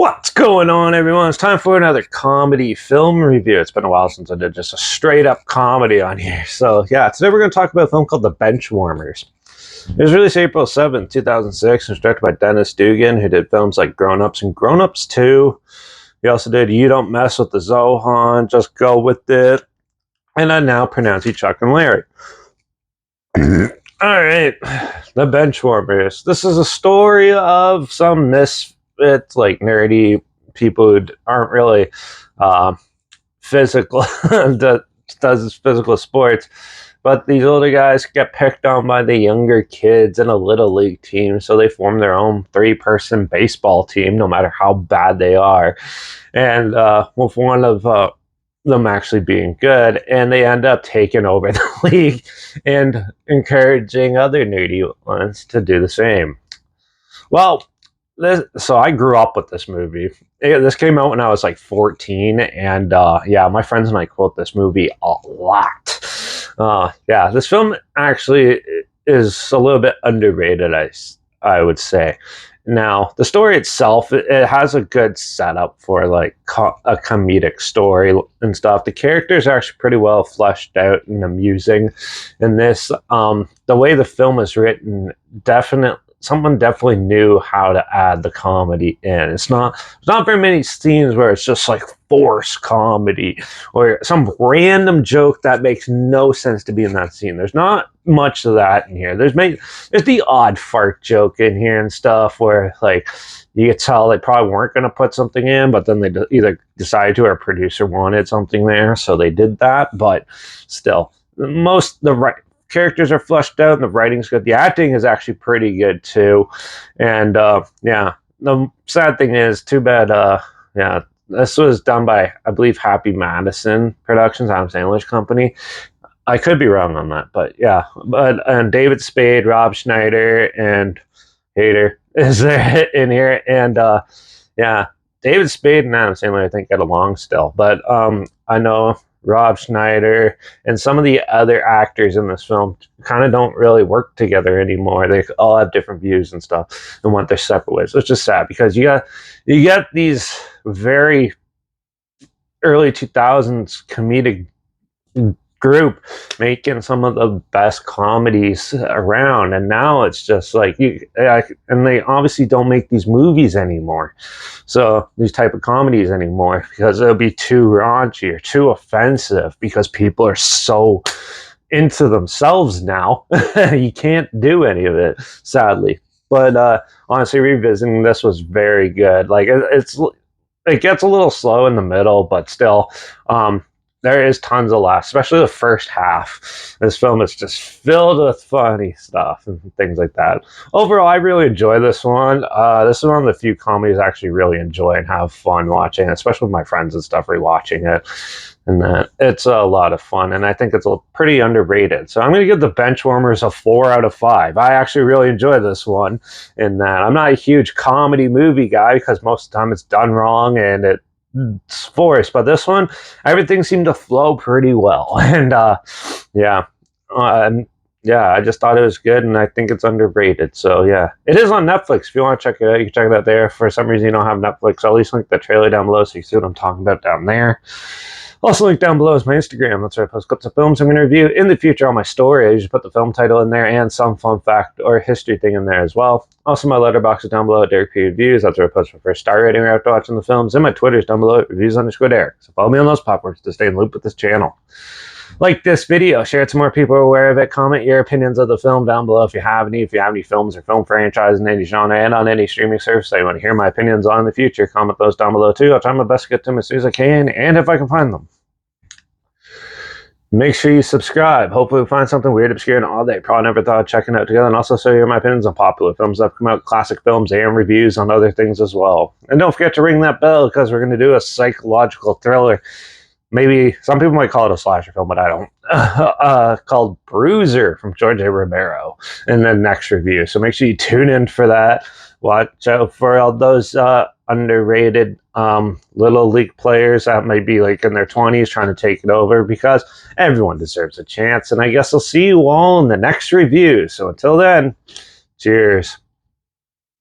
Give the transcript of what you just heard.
What's going on, everyone? It's time for another comedy film review. It's been a while since I did just a straight up comedy on here. So, yeah, today we're going to talk about a film called The Benchwarmers. It was released April 7th, 2006, and was directed by Dennis Dugan, who did films like Grown Ups and Grown Ups 2. He also did You Don't Mess with the Zohan, Just Go With It, and I Now Pronounce You Chuck and Larry. Alright, The Benchwarmers. This is a story of some misfits, like nerdy people who aren't really physical, that does physical sports, but these older guys get picked on by the younger kids in a little league team, so they form their own 3-person baseball team, no matter how bad they are. And with one of them actually being good, and they end up taking over the league and encouraging other nerdy ones to do the same. Well, so I grew up with this movie. This came out when I was like 14, and yeah, my friends and I quote this movie a lot. Yeah, this film actually is a little bit underrated, I would say. Now, the story itself, it has a good setup for like a comedic story and stuff. The characters are actually pretty well fleshed out and amusing in this. The way the film is written, someone definitely knew how to add the comedy in. There's not very many scenes where it's just like forced comedy or some random joke that makes no sense to be in that scene. There's not much of that in here. There's the odd fart joke in here and stuff where like you could tell they probably weren't going to put something in, but then they either decided to or a producer wanted something there, so they did that. But still, characters are fleshed out and the writing's good. The acting is actually pretty good too. And yeah, the sad thing is, too bad, yeah, this was done by, I believe, Happy Madison Productions, Adam Sandler's company. I could be wrong on that, but yeah. And David Spade, Rob Schneider, and Hader is there in here. And yeah, David Spade and Adam Sandler, I think, get along still. But I know Rob Schneider and some of the other actors in this film kind of don't really work together anymore. They all have different views and stuff and want their separate ways. So it's just sad because you got these very early 2000s comedic group making some of the best comedies around, and now it's just like and they obviously don't make these movies anymore, so these type of comedies anymore, because it'll be too raunchy or too offensive because people are so into themselves now. You can't do any of it, sadly. But honestly, revisiting this was very good. Like it gets a little slow in the middle, but still there is tons of laughs, especially the first half. This film is just filled with funny stuff and things like that. Overall, I really enjoy this one. This is one of the few comedies I actually really enjoy and have fun watching, especially with my friends and stuff rewatching it. And that it's a lot of fun, and I think it's pretty underrated. So I'm going to give The Benchwarmers a 4 out of 5. I actually really enjoy this one in that I'm not a huge comedy movie guy because most of the time it's done wrong and it's forced, but this one, everything seemed to flow pretty well. And yeah, I just thought it was good, and I think it's underrated. So yeah, it is on Netflix. If you want to check it out, you can check it out there. For some reason you don't have Netflix, I'll at least link the trailer down below so you can see what I'm talking about down there. Also, link down below is my Instagram. That's where I post clips of films I'm going to review in the future on my story. I usually put the film title in there and some fun fact or history thing in there as well. Also, my Letterbox is down below at Derek P Reviews. That's where I post my first star rating after watching the films. And my Twitter is down below at reviews_Derek. So follow me on those platforms to stay in the loop with this channel. Like this video, share it so more people are aware of it. Comment your opinions of the film down below if you have any. If you have any films or film franchises in any genre and on any streaming service that you want to hear my opinions on in the future, comment those down below too. I'll try my best to get to them as soon as I can, and if I can find them. Make sure you subscribe. Hopefully we'll find something weird, obscure, and all that you probably never thought of checking out together, and also share my opinions on popular films that have come out, classic films, and reviews on other things as well. And don't forget to ring that bell, because we're going to do a psychological thriller. Maybe some people might call it a slasher film, but I don't. Called Bruiser from George A. Romero in the next review. So make sure you tune in for that. Watch out for all those underrated little league players that may be like in their 20s trying to take it over, because everyone deserves a chance. And I guess I'll see you all in the next review. So until then, cheers.